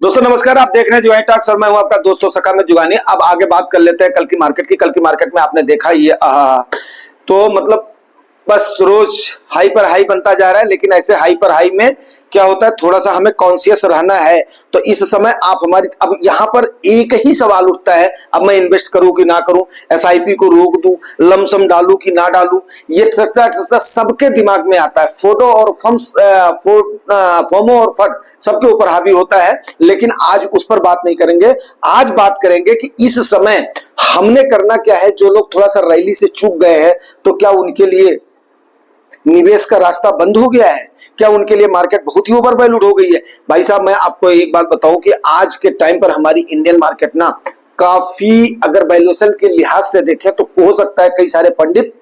दोस्तों नमस्कार, आप देख रहे हैं जुगानी टॉक्स और मैं हूं आपका दोस्तों सका में जुगानी। अब आगे बात कर लेते हैं कल की मार्केट की। कल की मार्केट में आपने देखा ये तो मतलब बस रोज हाई पर हाई बनता जा रहा है, लेकिन ऐसे हाई पर हाई में क्या होता है, थोड़ा सा हमें कॉन्शियस रहना है। तो इस समय आप हमारी, अब यहाँ पर एक ही सवाल उठता है, अब मैं इन्वेस्ट करूं कि ना करूं, एसआईपी को रोक दूं, लमसम डालूं कि ना डालूं, ये सबके दिमाग में आता है। फोटो और फोमो और फट सबके ऊपर हावी होता है, लेकिन आज उस पर बात नहीं करेंगे। आज बात करेंगे कि इस समय हमने करना क्या है। जो लोग थोड़ा सा रैली से चूक गए हैं, तो क्या उनके लिए निवेश का रास्ता बंद हो गया है? क्या उनके लिए मार्केट बहुत ही ओवर वैल्यूड हो गई है? भाई साहब, मैं आपको एक बात बताऊं कि आज के टाइम पर हमारी इंडियन मार्केट ना काफी, अगर वैल्यूएशन के लिहाज से देखें तो हो सकता है कई सारे पंडित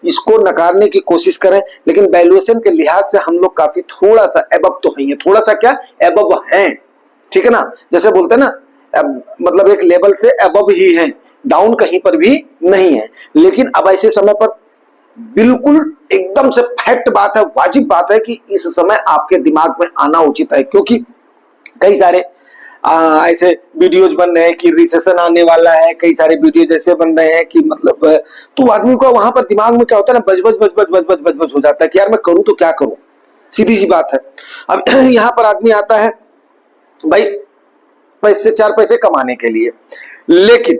इसको नकारने की कोशिश करें, लेकिन वैल्यूएशन के लिहाज से हम लोग काफी थोड़ा सा एबव तो हैं, थोड़ा सा क्या एबव हैं, ठीक है ना। जैसे बोलते हैं ना, मतलब एक लेवल से एबव ही है, डाउन कहीं पर भी नहीं है। लेकिन अब ऐसे समय पर बिल्कुल एकदम से फैक्ट बात है, वाजिब बात है कि इस समय आपके दिमाग में आना उचित है, क्योंकि कई सारे ऐसे वीडियोज बन रहे हैं कि रिसेशन आने वाला है, कई सारे वीडियो जैसे बन रहे हैं कि मतलब, तो आदमी को वहां पर दिमाग में क्या होता है ना, बज बज बज बज बज बज बज बज हो जाता है कि यार मैं करूं तो क्या करूं। सीधी सी बात है। अब यहां पर आदमी आता है भाई पैसे, चार पैसे कमाने के लिए, लेकिन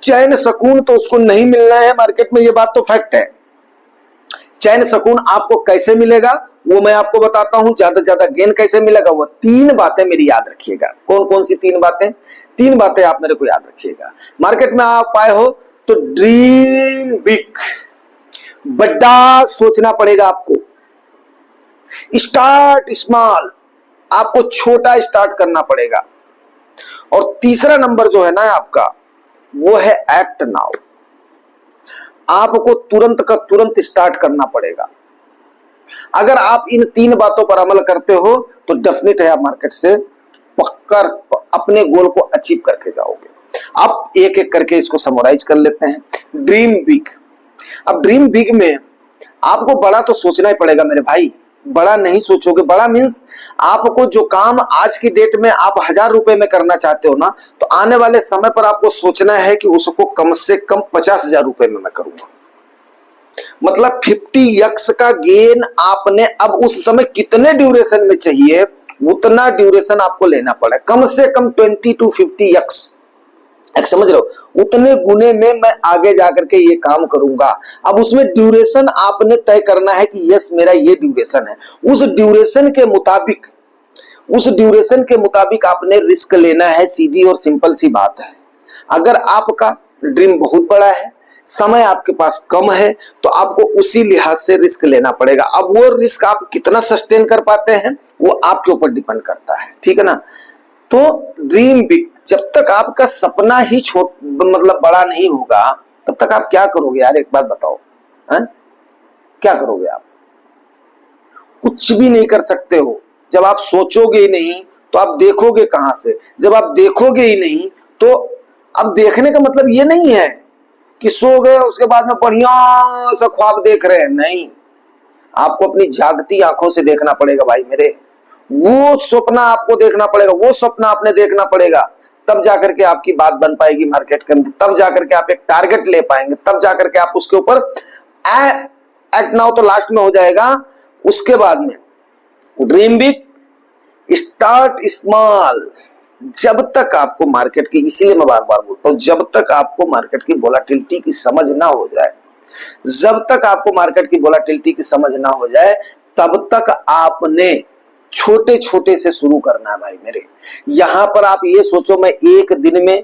चैन सुकून तो उसको नहीं मिलना है मार्केट में, ये बात तो फैक्ट है। चैन सुकून आपको कैसे मिलेगा वो मैं आपको बताता हूं। ज्यादा से ज्यादा गेन कैसे मिलेगा, वो तीन बातें मेरी याद रखिएगा। कौन कौन सी तीन बातें? तीन बातें आप मेरे को याद रखिएगा। मार्केट में आप आए हो तो ड्रीम बिग, बड़ा सोचना पड़ेगा आपको। स्टार्ट स्मॉल, आपको छोटा स्टार्ट करना पड़ेगा। और तीसरा नंबर जो है ना आपका, वो है एक्ट नाउ। आपको तुरंत का तुरंत स्टार्ट करना पड़ेगा। अगर आप इन तीन बातों पर अमल करते हो तो डेफिनेट है आप मार्केट से पक्का अपने गोल को अचीव करके जाओगे। अब एक एक करके इसको समराइज कर लेते हैं। Dream big. अब ड्रीम बिग में आपको बड़ा तो सोचना ही पड़ेगा मेरे भाई। बड़ा नहीं सोचोगे, बड़ा मीन्स आपको जो काम आज की डेट में आप 1000 रुपए में करना चाहते हो ना, तो आने वाले समय पर आपको सोचना है कि उसको कम से कम 50,000 रुपए में मैं करूंगा। मतलब 50x का गेन आपने अब उस समय कितने ड्यूरेशन में चाहिए, उतना ड्यूरेशन आपको लेना पड़े, कम से कम 20 to 50x। समझ रहे हो? उतने गुने में मैं आगे जाकर के ये काम करूंगा। अब उसमें ड्यूरेशन आपने तय करना है कि यस मेरा ये ड्यूरेशन है। उस ड्यूरेशन के मुताबिक आपने रिस्क लेना है। सीधी और सिंपल सी बात है। अगर आपका ड्रीम बहुत बड़ा है, समय आपके पास कम है, तो आपको उसी लिहाज से रिस्क लेना पड़ेगा। अब वो रिस्क आप कितना सस्टेन कर पाते हैं वो आपके ऊपर डिपेंड करता है, ठीक है ना। तो ड्रीम बिग, जब तक आपका सपना ही मतलब बड़ा नहीं होगा, तब तक आप क्या करोगे यार? एक बात बताओ, हैं? क्या करोगे आप? कुछ भी नहीं कर सकते हो। जब आप सोचोगे ही नहीं तो आप देखोगे कहां से? जब आप देखोगे ही नहीं तो, अब देखने का मतलब ये नहीं है कि सो गए उसके बाद में बढ़िया सा ख्वाब देख रहे हैं, नहीं। आपको अपनी जागती आंखों से देखना पड़ेगा भाई मेरे। वो सपना आपको देखना पड़ेगा, वो सपना आपने देखना पड़ेगा, तब जाकर के आपकी बात बन पाएगी मार्केट के अंदर। तब जाकर के आप एक टारगेट ले पाएंगे, तब जाकर के आप उसके ऊपर एक्ट नाउ तो लास्ट में हो जाएगा। उसके बाद में ड्रीम बिग, स्टार्ट स्मॉल। जब तक आपको मार्केट की, इसीलिए मैं बार बार बोलता हूं, जब तक आपको मार्केट की वोलेटिलिटी की समझ ना हो जाए, जब तक आपको मार्केट की वोलेटिलिटी की समझ ना हो जाए, तब तक आपने छोटे छोटे से शुरू करना है भाई मेरे। यहां पर आप ये सोचो मैं एक दिन में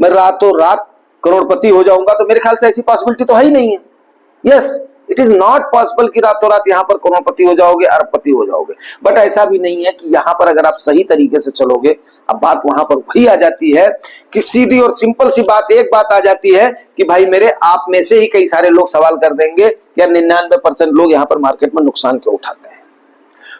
मैं रातों रात करोड़पति हो जाऊंगा, तो मेरे ख्याल से ऐसी पॉसिबिलिटी तो है ही नहीं है। Yes, it is not possible कि रातों रात यहां पर करोड़पति हो जाओगे, अरबपति हो जाओगे। बट ऐसा भी नहीं है कि यहां पर अगर आप सही तरीके से चलोगे, अब बात वहां पर वही आ जाती है कि सीधी और सिंपल सी बात, एक बात आ जाती है कि भाई मेरे, आप में से ही कई सारे लोग सवाल कर देंगे कि 99% लोग यहां पर मार्केट में नुकसान क्यों उठाते हैं?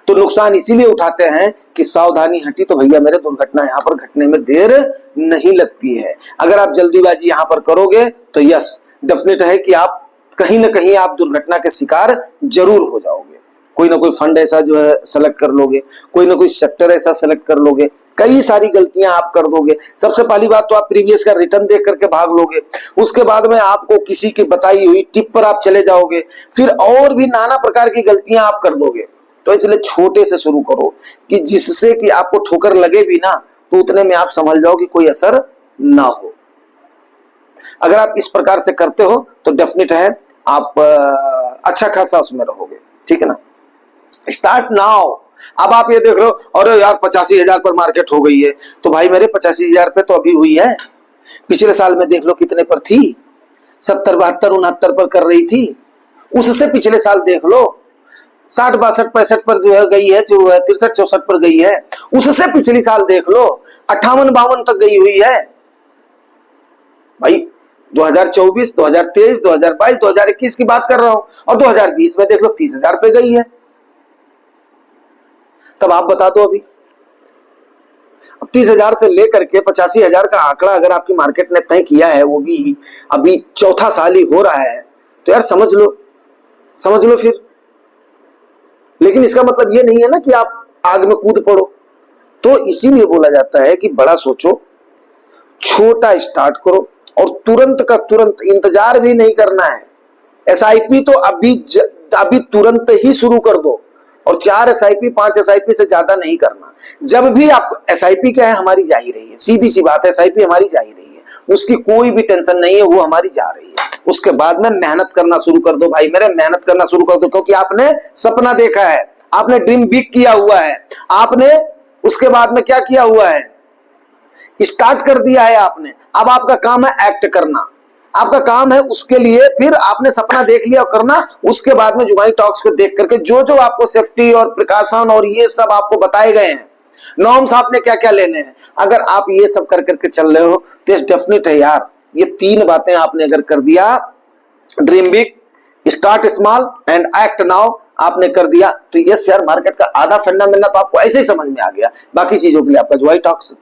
तो नुकसान इसीलिए उठाते हैं कि सावधानी हटी तो भैया मेरे दुर्घटना यहां पर घटने में देर नहीं लगती है। अगर आप जल्दीबाजी यहां पर करोगे तो यस डेफिनेट है कि आप कहीं ना कहीं आप दुर्घटना के शिकार जरूर हो जाओगे। कोई ना कोई फंड ऐसा जो है सेलेक्ट कर लोगे, कोई ना कोई सेक्टर ऐसा सेलेक्ट कर लोगे, कई सारी गलतियां आप कर दोगे। सबसे पहली बात तो आप प्रीवियस का रिटर्न देख करके भाग लोगे, उसके बाद में आपको किसी की बताई हुई टिप पर आप चले जाओगे, फिर और भी नाना प्रकार की गलतियां आप कर दोगे। तो इसलिए छोटे से शुरू करो कि जिससे कि आपको ठोकर लगे भी ना तो उतने में आप संभल जाओ कि कोई असर ना हो। अगर आप इस प्रकार से करते हो तो डेफिनेट है आप अच्छा खासा उसमें रहोगे, ठीक है ना। Start now. अब आप ये देख रहे हो अरे यार 85,000 पर मार्केट हो गई है, तो भाई मेरे 85,000 पे तो अभी हुई है, पिछले साल में देख लो कितने पर थी, 70, 72, 69 पर कर रही थी। उससे पिछले साल देख लो 60, 62, 65 पर जो है गई है, जो है 63, 64 पर गई है। उससे पिछली साल देख लो 58, 52 तक गई हुई है। भाई 2024, 2023, 2022, 2021 की बात कर रहा हूं, और 2020 में देख लो 30,000 पे गई है। तब आप बता दो अभी अब 30,000 से लेकर के 85,000 का आंकड़ा अगर आपकी मार्केट ने तय किया है, वो भी अभी चौथा साल ही हो रहा है, तो यार समझ लो फिर। लेकिन इसका मतलब ये नहीं है ना कि आप आग में कूद पड़ो। तो इसीलिए बोला जाता है कि बड़ा सोचो, छोटा स्टार्ट करो, और तुरंत का तुरंत इंतजार भी नहीं करना है। एसआईपी तो अभी तुरंत ही शुरू कर दो, और 4 एसआईपी 5 एसआईपी से ज्यादा नहीं करना। जब भी आप एसआईपी क्या है, हमारी जा ही रही है, सीधी सी बात है, एसआईपी हमारी जा ही रही है, उसकी कोई भी टेंशन नहीं है, वो हमारी जा रही है। उसके बाद में मेहनत करना शुरू कर दो भाई मेरे, मेहनत करना शुरू कर दो, क्योंकि आपने सपना देखा है, आपने ड्रीम बिग किया हुआ है, आपने उसके बाद में क्या किया हुआ है, स्टार्ट कर दिया है आपने। अब आपका काम है एक्ट करना, आपका काम है उसके लिए, फिर आपने सपना देख लिया और करना। उसके बाद में जुगाई टॉक्स को देख करके जो जो आपको सेफ्टी और प्रिकॉशन और ये सब आपको बताए गए हैं, नॉर्म्स आपने क्या क्या लेने हैं, अगर आप ये सब कर करके चल रहे हो तो डेफिनेट है यार, ये 3 बातें आपने अगर कर दिया, dream big, start small and act now, आपने कर दिया, तो यस यार मार्केट का आधा फंडामेंटल तो आपको ऐसे ही समझ में आ गया। बाकी चीजों के लिए आपका जुगाई टॉक्स।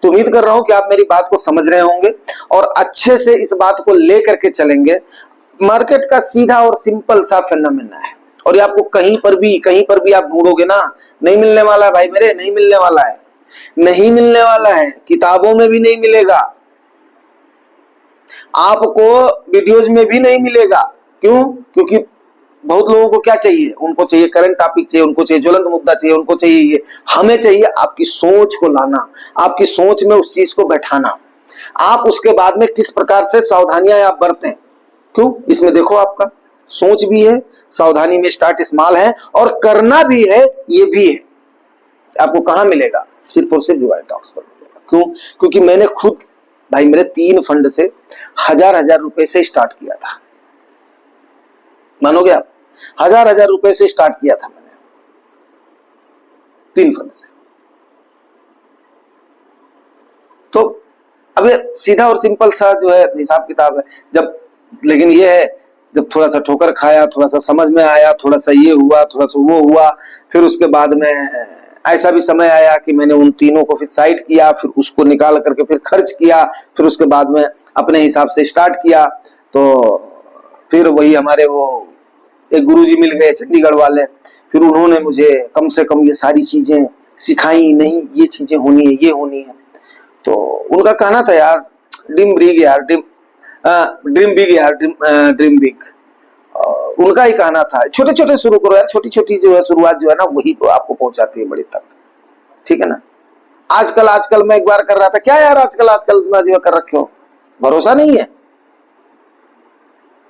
तो उम्मीद कर रहा हूं कि आप मेरी बात को समझ रहे होंगे और अच्छे से इस बात को लेकर के चलेंगे। मार्केट का सीधा और सिंपल सा फेनोमेना है, और ये आपको कहीं पर भी आप ढूंढोगे ना, नहीं मिलने वाला है भाई मेरे, नहीं मिलने वाला है, नहीं मिलने वाला है, किताबों में भी नहीं मिलेगा, आपको वीडियोज में भी नहीं मिलेगा। क्यों? क्योंकि बहुत लोगों को क्या चाहिए, उनको चाहिए करंट टॉपिक चाहिए, उनको चाहिए ज्वलंत मुद्दा चाहिए, उनको चाहिए ये। हमें चाहिए आपकी सोच को लाना, आपकी सोच में उस चीज को बैठाना, आप उसके बाद में किस प्रकार से सावधानियां आप बरतें। क्यों? इसमें देखो आपका सोच भी है, सावधानी में स्टार्ट स्मॉल है, और करना भी है, ये भी है। आपको कहां मिलेगा? सिर्फ और सिर्फ जुगाई टॉक्स पर मिलेगा। क्यों? क्योंकि मैंने खुद भाई मेरे 3 फंड से 1000 रुपए से स्टार्ट किया था, मानोगे आप? 1000 रुपए से स्टार्ट किया था मैंने 3 फंड से। तो अब ये सीधा और सिंपल सा जो है हिसाब किताब है। जब लेकिन ये है, जब थोड़ा सा ठोकर खाया, थोड़ा सा समझ में आया, थोड़ा सा ये हुआ, थोड़ा सा वो हुआ, फिर उसके बाद में ऐसा भी समय आया कि मैंने उन तीनों को फिर साइड किया, फिर उसको निकाल करके फिर खर्च किया, फिर उसके बाद में अपने हिसाब से स्टार्ट किया। तो फिर वही हमारे वो एक गुरुजी मिल गए चंडीगढ़ वाले, फिर उन्होंने मुझे कम से कम ये सारी चीजें सिखाई, नहीं ये चीजें होनी है, ये होनी है। तो उनका कहना था यार ड्रीम बिग यार, ड्रीम बिग यार, ड्रीम बिग, उनका ही कहना था छोटे छोटे शुरू करो यार, छोटी छोटी जो है शुरुआत जो है ना, वही तो आपको पहुंचाती है बड़ी तक, ठीक है ना। आजकल मैं एक बार कर रहा था, क्या यार आजकल जो कर रखे हो, भरोसा नहीं है।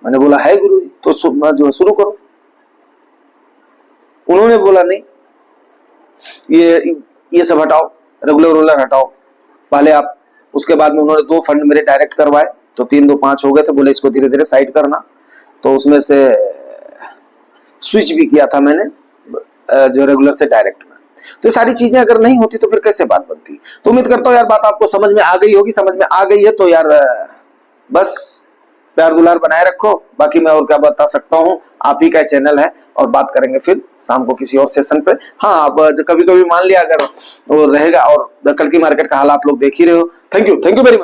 मैंने बोला है गुरु जी, तो जो है शुरू करो। उन्होंने बोला नहीं, ये सब हटाओ, रेगुलर हटाओ पहले आप। उसके बाद में उन्होंने 2 फंड मेरे डायरेक्ट करवाए, तो 3 2 5 हो गए थे। बोले इसको धीरे धीरे साइड करना, तो उसमें से स्विच भी किया था मैंने जो रेगुलर से डायरेक्ट में। तो ये सारी चीजें अगर नहीं होती तो फिर कैसे बात बनती। तो उम्मीद करता हूँ यार बात आपको समझ में आ गई होगी। समझ में आ गई है तो यार बस प्यार दुलार बनाए रखो। बाकी मैं और क्या बता सकता हूँ, आप ही का चैनल है, और बात करेंगे फिर शाम को किसी और सेशन पे। हाँ, अब कभी कभी मान लिया अगर वो रहेगा, और कल की मार्केट का हाल आप लोग देख ही रहे हो। Thank you very much.